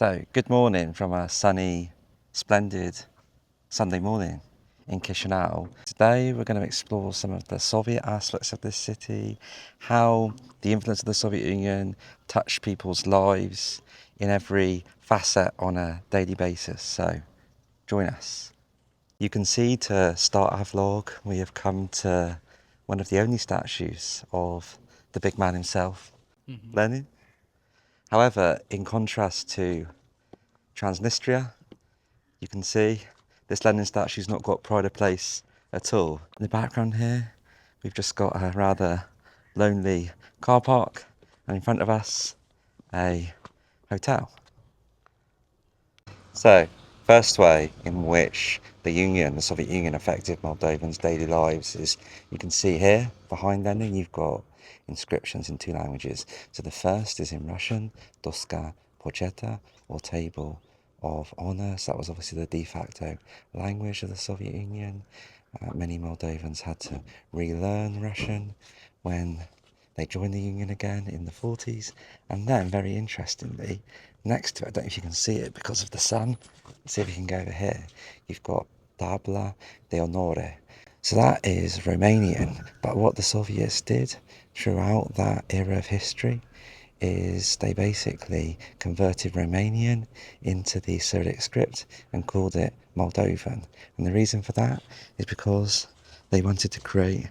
So, good morning from a sunny, splendid Sunday morning in Chisinau. Today we're going to explore some of the Soviet aspects of this city, how the influence of the Soviet Union touched people's lives in every facet on a daily basis. So, join us. You can see to start our vlog, we have come to one of the only statues of the big man himself, Lenin. However, in contrast to Transnistria, you can see this Lenin statue's not got pride of place at all. In the background here, we've just got a rather lonely car park, and in front of us, a hotel. So, first way in which the Soviet Union affected Moldovans' daily lives is, you can see here, behind Lenin, you've got inscriptions in two languages. So the first is in Russian, Doska Početa, or Table of Honor. So that was obviously the de facto language of the Soviet Union. Many Moldovans had to relearn Russian when they joined the Union again in the 40s. And then, very interestingly, next to it, I don't know if you can see it because of the sun. Let's see if you can go over here. You've got Tabla de Onore. So that is Romanian. But what the Soviets did throughout that era of history is they basically converted Romanian into the Cyrillic script and called it Moldovan. And the reason for that is because they wanted to create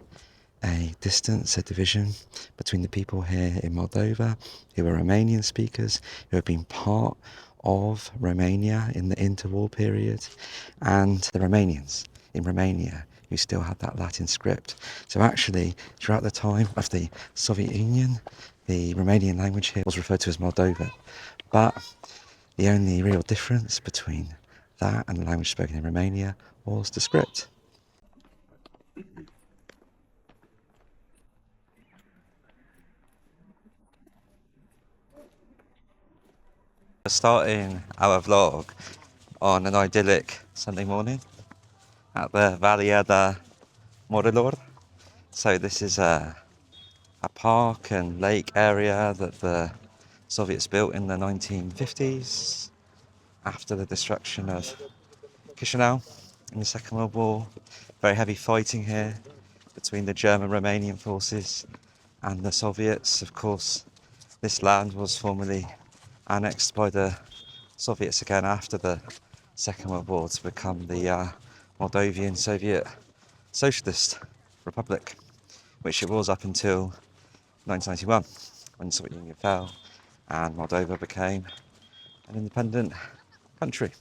a distance, a division between the people here in Moldova who were Romanian speakers, who had been part of Romania in the interwar period, and the Romanians in Romania who still had that Latin script. So actually, throughout the time of the Soviet Union, the Romanian language here was referred to as Moldovan. But the only real difference between that and the language spoken in Romania was the script. Starting our vlog on an idyllic Sunday morning at the Valea Morilor. So this is a park and lake area that the Soviets built in the 1950s after the destruction of Chisinau in the Second World War. Very heavy fighting here between the German-Romanian forces and the Soviets. Of course, this land was formerly annexed by the Soviets again after the Second World War to become the Moldovan Soviet Socialist Republic, which it was up until 1991 when the Soviet Union fell and Moldova became an independent country.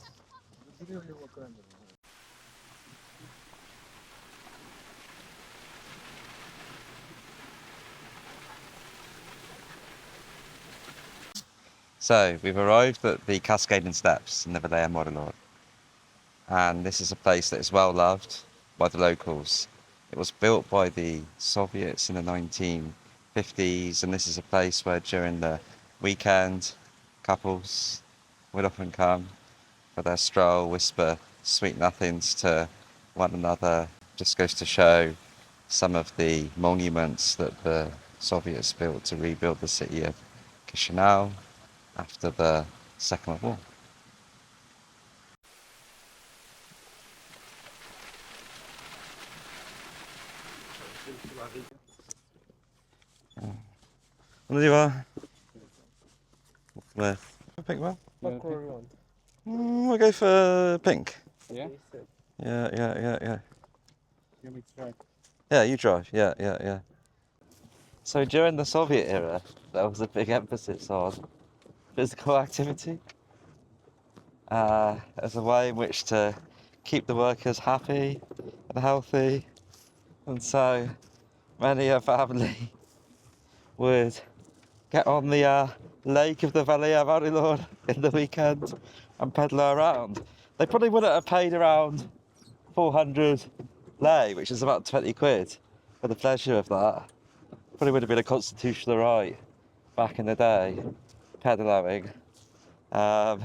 So we've arrived at the Cascading Steps in the Valea Morilor, and this is a place that is well loved by the locals. It was built by the Soviets in the 1950s, and this is a place where during the weekend couples would often come for their stroll, whisper sweet nothings to one another. Just goes to show some of the monuments that the Soviets built to rebuild the city of Chisinau after the Second World War. What do you want? Where? Pink one? What color you want? We'll go for pink. Yeah? Yeah. You me to try. Yeah, you drive. Yeah. So during the Soviet era, there was a big emphasis on physical activity as a way in which to keep the workers happy and healthy. And so many a family would get on the lake of the Valea Morilor in the weekend and pedal around. They probably wouldn't have paid around 400 lei, which is about 20 quid, for the pleasure of that. Probably would have been a constitutional right back in the day, pedaling. You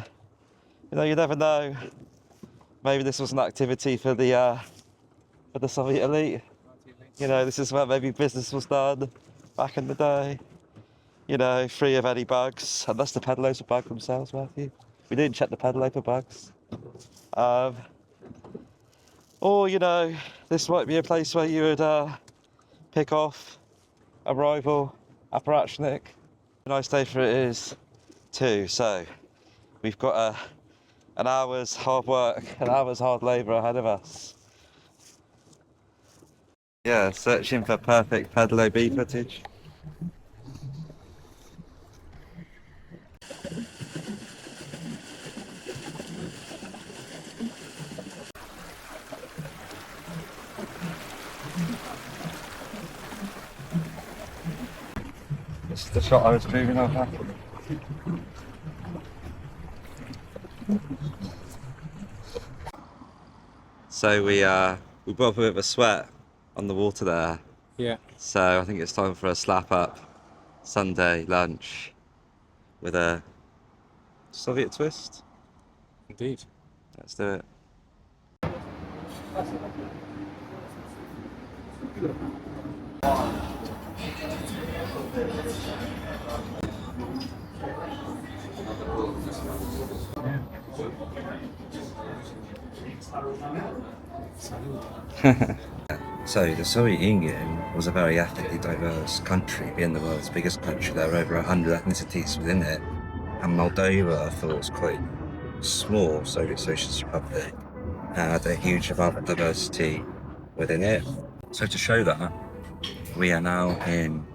never know. Maybe this was an activity for the Soviet elite. This is where maybe business was done back in the day. Free of any bugs, unless the pedalos would bug themselves, Matthew. We didn't check the Pedalo for bugs. Or, you know, this might be a place where you would pick off a rival apparatchik. A nice day for it is too. So we've got an hour's hard work, an hour's hard labour ahead of us. Yeah, searching for perfect Pedalo B footage. This is the shot I was dreaming of. So we brought up a bit of a sweat on the water there. Yeah. So I think it's time for a slap up Sunday lunch with a Soviet twist. Indeed. Let's do it. So the Soviet Union was a very ethnically diverse country, being the world's biggest country. There were over 100 ethnicities within it, and Moldova, I thought, was quite small Soviet Socialist Republic, had a huge amount of diversity within it. So to show that, we are now in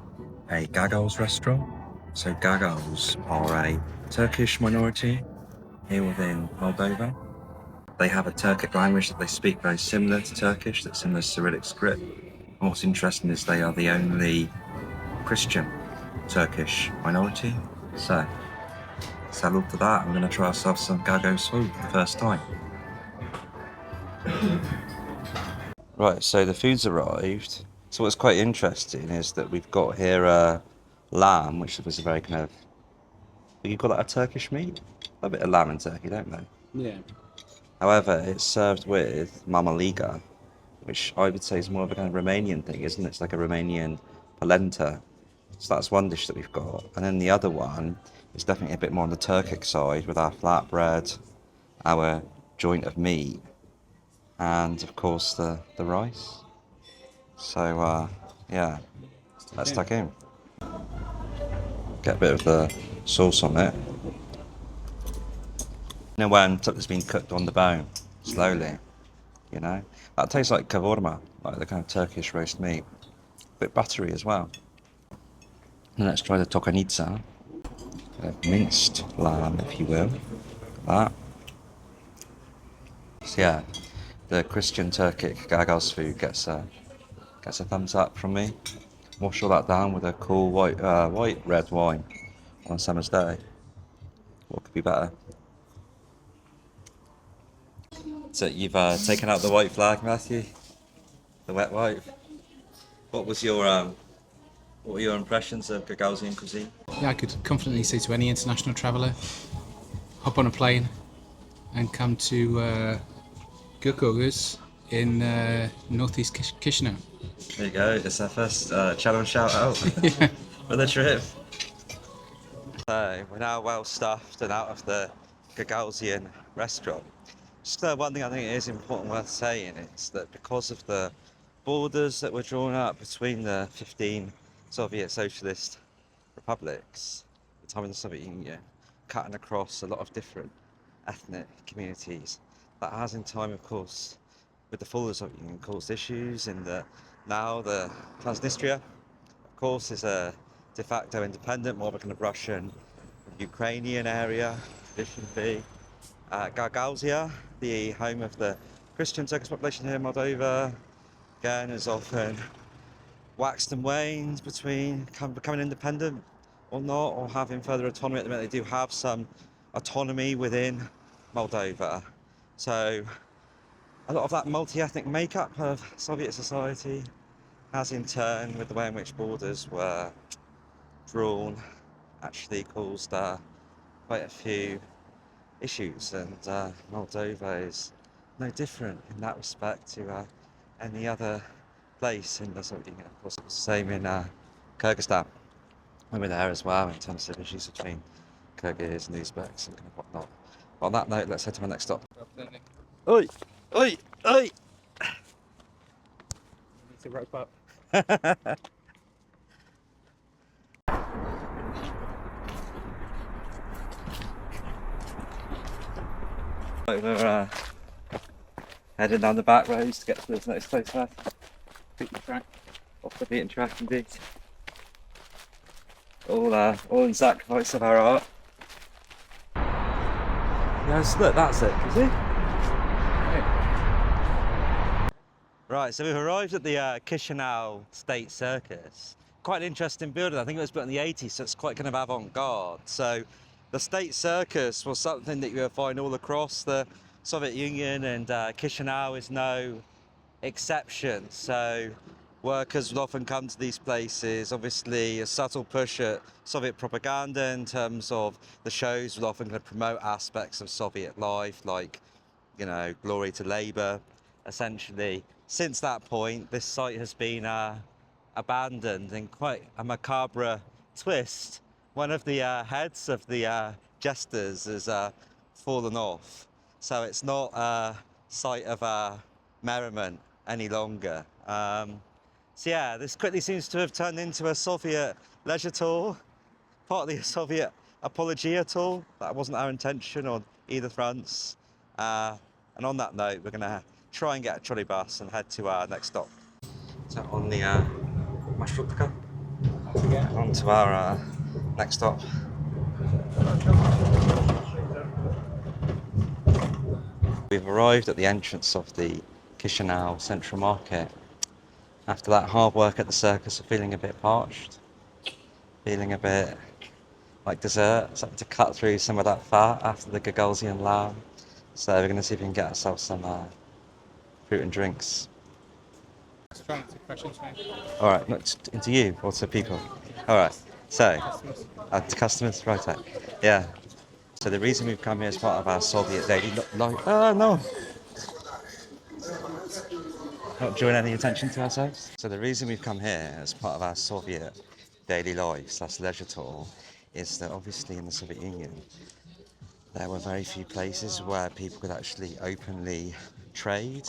a Gagos restaurant. So Gagos are a Turkish minority here within Moldova. They have a Turkic language that they speak very similar to Turkish, that's similar to Cyrillic script. And what's interesting is they are the only Christian Turkish minority. So, salute to that. I'm going to try ourselves some Gagos food for the first time. Right, so the food's arrived. So what's quite interesting is that we've got here lamb, which was a very kind of, you call that a Turkish meat? A bit of lamb in Turkey, don't they? Yeah. However, it's served with mamaliga, which I would say is more of a kind of Romanian thing, isn't it? It's like a Romanian polenta. So that's one dish that we've got. And then the other one is definitely a bit more on the Turkic side with our flatbread, our joint of meat, and of course the rice. So, yeah, let's tuck in. Get a bit of the sauce on it. You know when something's been cooked on the bone, slowly, you know? That tastes like kavurma, like the kind of Turkish roast meat. A bit buttery as well. And let's try the tokanica, minced lamb, if you will. That. So yeah, the Christian Turkic Gagos food gets a thumbs up from me. Wash all that down with a cool white red wine on a summer's day. What could be better? So you've taken out the white flag, Matthew, the wet wipe. What was your what were your impressions of Gagosian cuisine? Yeah, I could confidently say to any international traveller, hop on a plane and come to Gukoguz in northeast Chisinau. There you go. It's our first challenge shout out Yeah. for the trip. So we're now well stuffed and out of the Gagosian restaurant. Just one thing I think it is important worth saying is that because of the borders that were drawn up between the 15 Soviet Socialist republics at the time of the Soviet Union, cutting across a lot of different ethnic communities, that has in time, of course, with the fall of the Soviet Union, caused issues in that now the Transnistria, of course, is a de facto independent, more of a kind of Russian, Ukrainian area, traditionally. Gagauzia, the home of the Christian Turkish population here in Moldova, again, is often waxed and waned between becoming independent or not, or having further autonomy. At the minute, they do have some autonomy within Moldova. So a lot of that multi-ethnic makeup of Soviet society has in turn, with the way in which borders were drawn, actually caused quite a few issues, and Moldova is no different in that respect to any other place in the Soviet Union. Of course, it was the same in Kyrgyzstan. We were there as well in terms of issues between Kyrgyz and Uzbeks and kind of whatnot. On that note, let's head to my next stop. Oi! Oi! Oi! Need to rope up. We're heading down the back roads to get to this next place where off the beaten track indeed. All in sacrifice of our art. Yes, look, that's it, you see? Right, so we've arrived at the Chisinau State Circus. Quite an interesting building. I think it was built in the 80s, so it's quite kind of avant-garde. So the State Circus was something that you would find all across the Soviet Union, and Chisinau is no exception. So workers would often come to these places. Obviously, a subtle push at Soviet propaganda in terms of the shows would often kind of promote aspects of Soviet life, like, you know, glory to labour, essentially. Since that point, this site has been abandoned in quite a macabre twist. One of the heads of the jesters has fallen off, so it's not a site of merriment any longer. So yeah, this quickly seems to have turned into a Soviet leisure tour, partly a Soviet apologia tour. That wasn't our intention on either fronts. And on that note, we're going to try and get a trolley bus and head to our next stop. So on the marshrutka, on to our next stop. We've arrived at the entrance of the Chisinau Central Market. After that hard work at the circus, we're feeling a bit parched, feeling a bit like dessert, something to cut through some of that fat after the Gagosian lamb. So we're going to see if we can get ourselves some fruit and drinks. Trying to questions, mate. All right, not into you or to people. All right, so Customers. to customers, right? Yeah. So the reason we've come here is part of our Soviet daily life. Oh no! Not drawing any attention to ourselves. So the reason we've come here as part of our Soviet daily life / leisure tour is that obviously in the Soviet Union there were very few places where people could actually openly trade,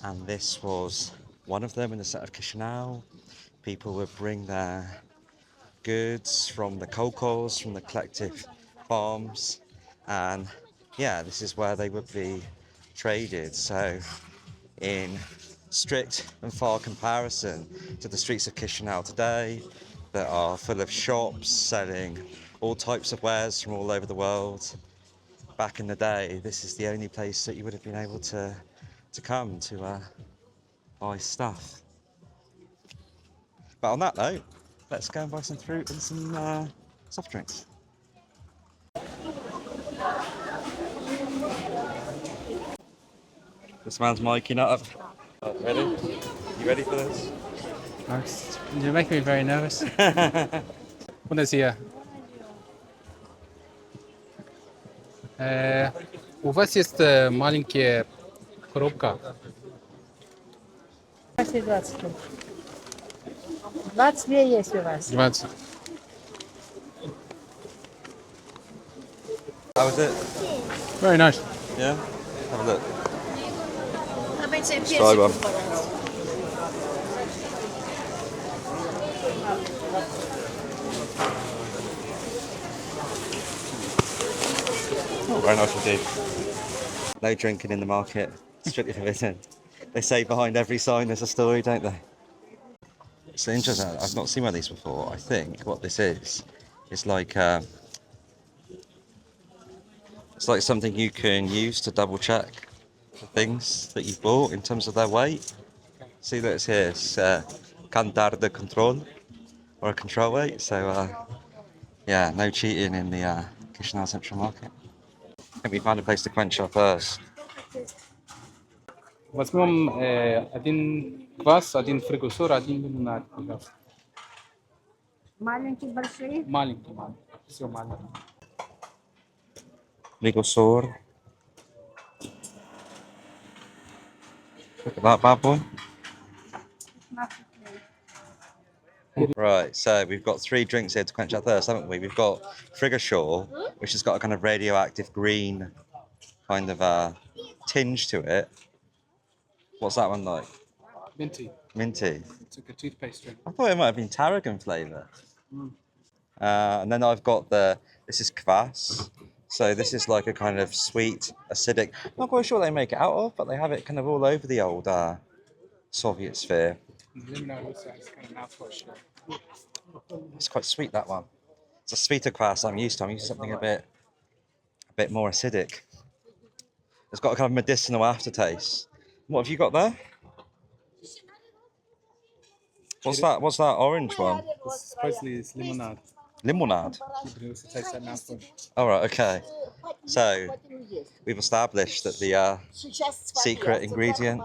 and this was one of them in the set of Chisinau. People would bring their goods from the kolkhoz, from the collective farms, and yeah, this is where they would be traded. So in strict and far comparison to the streets of Chisinau today that are full of shops selling all types of wares from all over the world, back in the day, this is the only place that you would have been able to come to buy stuff. But on that note, let's go and buy some fruit and some soft drinks. This man's miking up. Ready? You ready for this? You're making me very nervous. Bună ziua. У вас есть маленькие коробка? 20. 22 есть у вас. 20. How was it? Very nice. Yeah? Have a look. Let's try one. Oh, very nice indeed. No drinking in the market, strictly forbidden. They say behind every sign there's a story, don't they? It's interesting. I've not seen one of these before. I think what this is like it's like something you can use to double check the things that you've bought in terms of their weight. See that it's here. It's cantar de control, or a control weight. So yeah, no cheating in the Chisinau Central Market. I think we find a place to quench our thirst. Возьмем один квас, один фрикусор, один лимонад, пожалуйста. Маленькие, большие. Маленький. Все маленький. Ligosor. Look at that bad boy. Right, so we've got 3 drinks here to quench our thirst, haven't we? We've got Frigosor, which has got a kind of radioactive green kind of tinge to it. What's that one like? Minty. Minty. It's like a toothpaste drink. I thought it might have been tarragon flavour. And then I've got this is kvass. So this is like a kind of sweet, acidic. Not quite sure what they make it out of, but they have it kind of all over the old Soviet sphere. And the limonade also has kind of mouthwash. It's quite sweet, that one. It's a sweeter kvass I'm used to. I'm used to something a bit more acidic. It's got a kind of medicinal aftertaste. What have you got there? What's that? What's that orange one? This supposedly is limonade, Limonade. but it also tastes like mouthwash. All right, okay. So we've established that the secret ingredient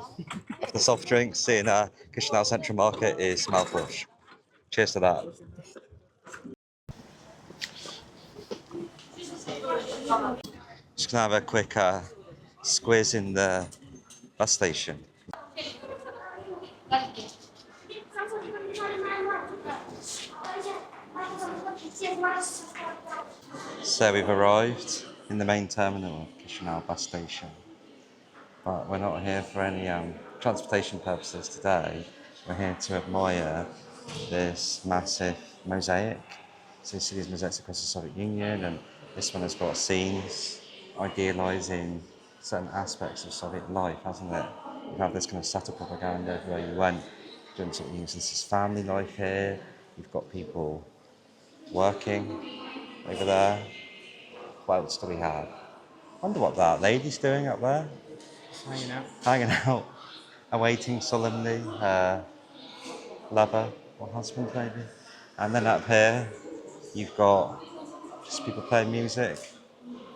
of the soft drinks in Chisinau Central Market is mouthwash. Cheers to that. Just gonna have a quick squiz in the bus station. So we've arrived in the main terminal of Chisinau bus station, but we're not here for any transportation purposes today. We're here to admire this massive mosaic. So you see these mosaics across the Soviet Union, and this one has got scenes idealising certain aspects of Soviet life, hasn't it? You have this kind of subtle propaganda everywhere you went during the Soviet Union. So this is family life here. You've got people working over there. What else do we have? I wonder what that lady's doing up there. Just hanging out. Hanging out, awaiting solemnly her lover or husband, maybe. And then up here, you've got just people playing music,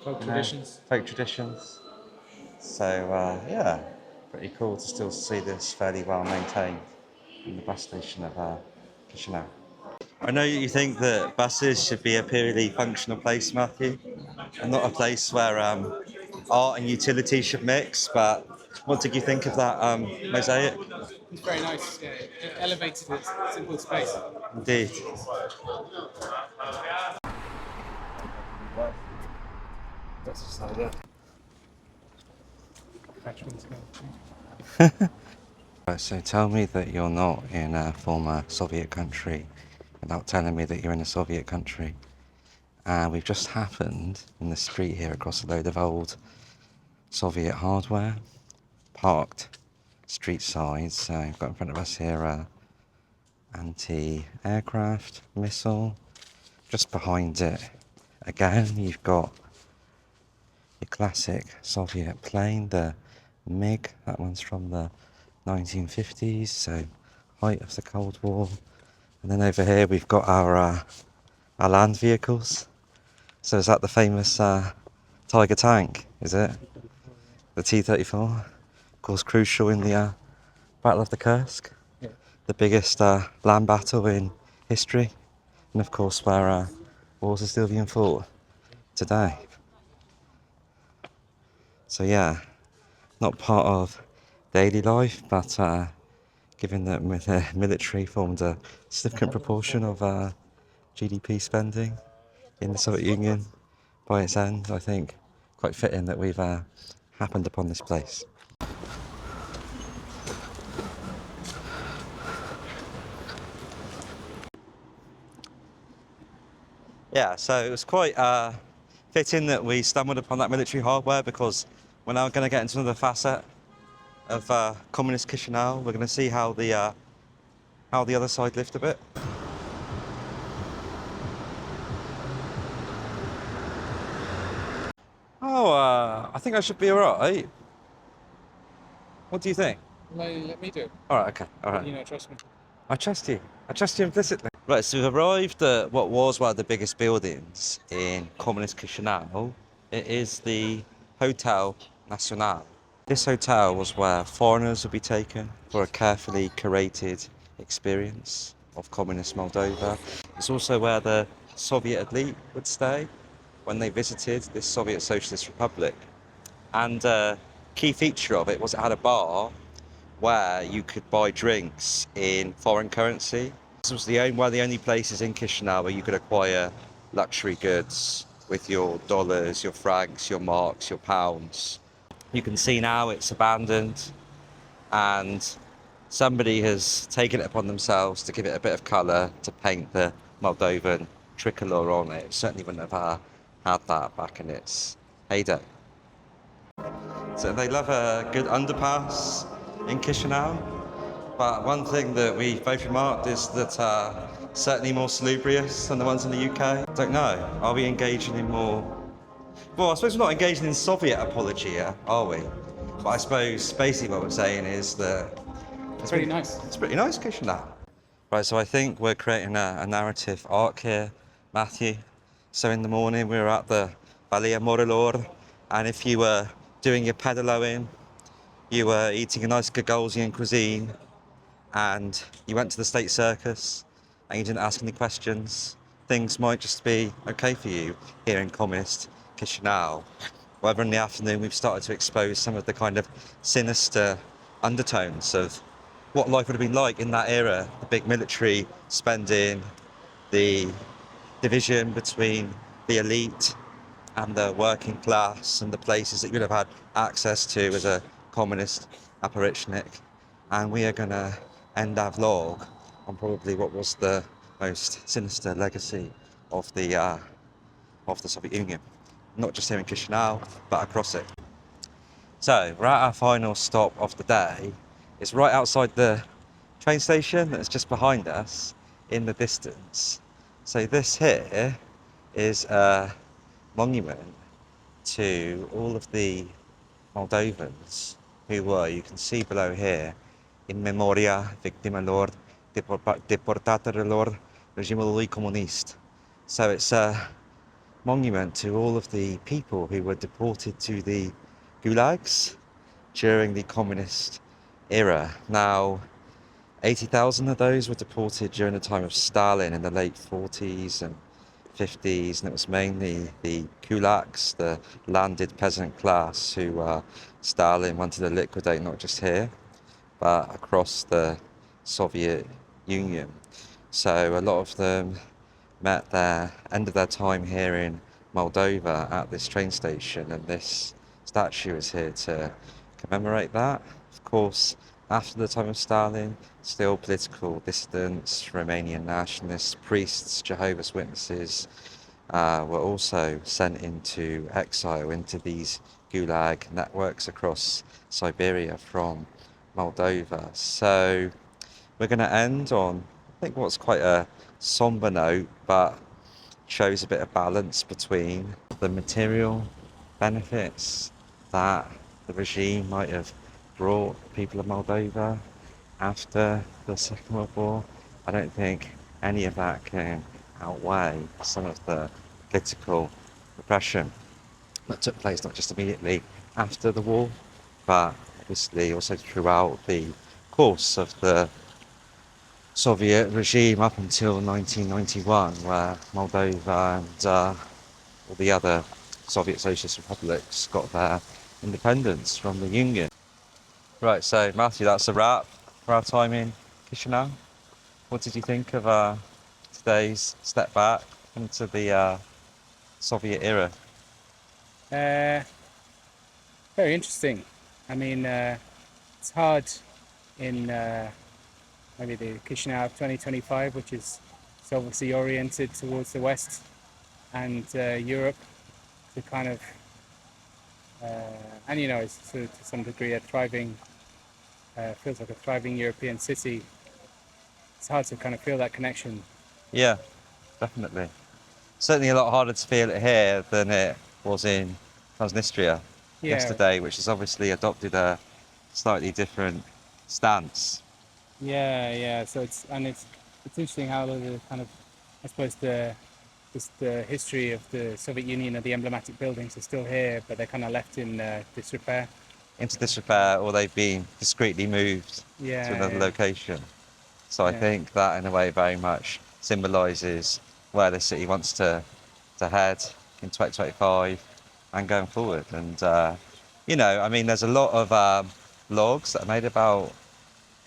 Folk traditions. folk traditions. So, yeah, pretty cool to still see this fairly well maintained in the bus station of Chisinau. I know you think that buses should be a purely functional place, Matthew, and not a place where art and utility should mix, but what did you think of that mosaic? It's very nice. Yeah, it elevated its simple space. Indeed. That's just like that. Right, so tell me that you're not in a former Soviet country without telling me that you're in a Soviet country. We've just happened in the street here across a load of old Soviet hardware, parked street side. So we've got in front of us here anti-aircraft missile. Just behind it, again, you've got your classic Soviet plane, the MiG. That one's from the 1950s, so height of the Cold War. And then over here we've got our land vehicles. So is that the famous Tiger tank, is it? The T-34, of course crucial in the Battle of the Kursk, Yeah. the biggest land battle in history, and of course where wars are still being fought today. So yeah, not part of daily life, but given that the military formed a significant proportion of GDP spending in the Soviet Union by its end, I think quite fitting that we've happened upon this place. Yeah, so it was quite fitting that we stumbled upon that military hardware, because we're now going to get into another facet of communist Chisinau. We're going to see how the other side lived a bit. Oh, I think I should be alright. What do you think? Let me do it. Alright, okay, alright. You know, trust me. I trust you. I trust you implicitly. Right, so we've arrived at what was one of the biggest buildings in communist Chisinau. It is the Hotel Nacional. This hotel was where foreigners would be taken for a carefully curated experience of communist Moldova. It's also where the Soviet elite would stay when they visited this Soviet Socialist Republic. And a key feature of it was it had a bar where you could buy drinks in foreign currency. This was one of the only places in Chisinau where you could acquire luxury goods with your dollars, your francs, your marks, your pounds. You can see now it's abandoned, and somebody has taken it upon themselves to give it a bit of colour, to paint the Moldovan tricolour on it. It certainly wouldn't have had that back in its heyday. So they love a good underpass in Chisinau, but one thing that we both remarked is that certainly more salubrious than the ones in the UK. Don't know, are we engaging in more... Well, I suppose we're not engaging in Soviet apology here, are we? But I suppose basically what we're saying is that It's pretty nice. it's pretty nice, Chisinau. Right, so I think we're creating a narrative arc here, Matthew. So in the morning we were at the Valea Morilor, and if you were doing your pedaloing, you were eating a nice Gagosian cuisine, and you went to the state circus, and you didn't ask any questions, things might just be okay for you here in communist Chisinau. However, in the afternoon we've started to expose some of the kind of sinister undertones of what life would have been like in that era, the big military spending, the division between the elite and the working class, and the places that you'd have had access to as a communist apparatchik. And we are going to end our vlog on probably what was the most sinister legacy of the Soviet Union, not just here in Chisinau, but across it. So we're at our final stop of the day. It's right outside the train station that's just behind us in the distance. So this here is a monument to all of the Moldovans who were, you can see below here, in memoria victimelor deportatelor regimului comunist. So it's a monument to all of the people who were deported to the gulags during the communist era. Now, 80,000 of those were deported during the time of Stalin in the late 40s and 50s, and it was mainly the kulaks, the landed peasant class, who Stalin wanted to liquidate, not just here, but across the Soviet Union. So a lot of them met their end of their time here in Moldova at this train station, and this statue is here to commemorate that. Of course, after the time of Stalin, still political dissidents, Romanian nationalists, priests, Jehovah's Witnesses were also sent into exile into these gulag networks across Siberia from Moldova. So we're going to end on, I think, what's quite a somber note, but shows a bit of balance between the material benefits that the regime might have brought people of Moldova after the Second World War. I don't think any of that can outweigh some of the political repression that took place not just immediately after the war, but obviously also throughout the course of the Soviet regime up until 1991, where Moldova and all the other Soviet Socialist republics got their independence from the Union. Right, so Matthew, that's a wrap for our time in Chisinau. What did you think of today's step back into the Soviet era? Very interesting. I mean, it's hard in maybe the Chisinau of 2025, which is obviously oriented towards the West and Europe, to kind of, and it's to some degree a thriving, feels like a thriving European city. It's hard to kind of feel that connection. Yeah, definitely. Certainly a lot harder to feel it here than it was in Transnistria yesterday, which has obviously adopted a slightly different stance. Yeah. So it's interesting how the kind of, I suppose, the history of the Soviet Union and the emblematic buildings are still here, but they're kind of left in disrepair. Into disrepair, or they've been discreetly moved to another location. So I think that in a way very much symbolises where the city wants to head in 2025 and going forward. And I mean, there's a lot of blogs that are made about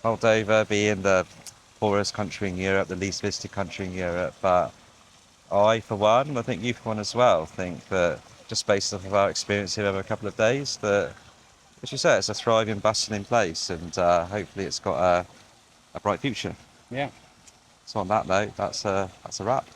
Moldova being the poorest country in Europe, the least visited country in Europe, but I, for one, and I think you for one as well, think that just based off of our experience here over a couple of days, that as you say, it's a thriving, bustling place, and hopefully it's got a bright future. Yeah. So on that note, that's a wrap.